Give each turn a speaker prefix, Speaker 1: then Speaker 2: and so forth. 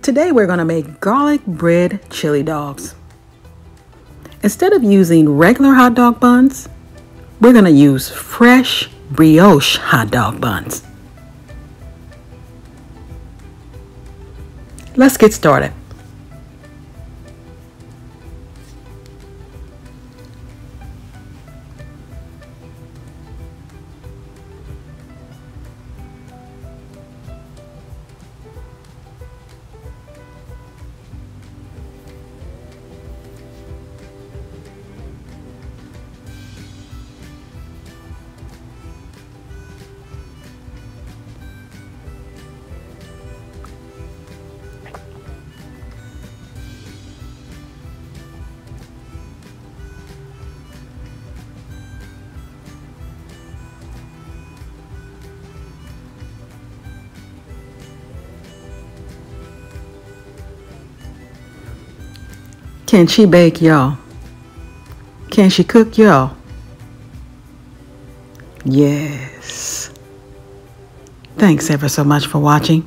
Speaker 1: Today we're going to make garlic bread chili dogs. Instead of using regular hot dog buns, we're going to use fresh brioche hot dog buns. Let's get started. Can she bake, y'all? Can she cook, y'all? Yes. Thanks ever so much for watching.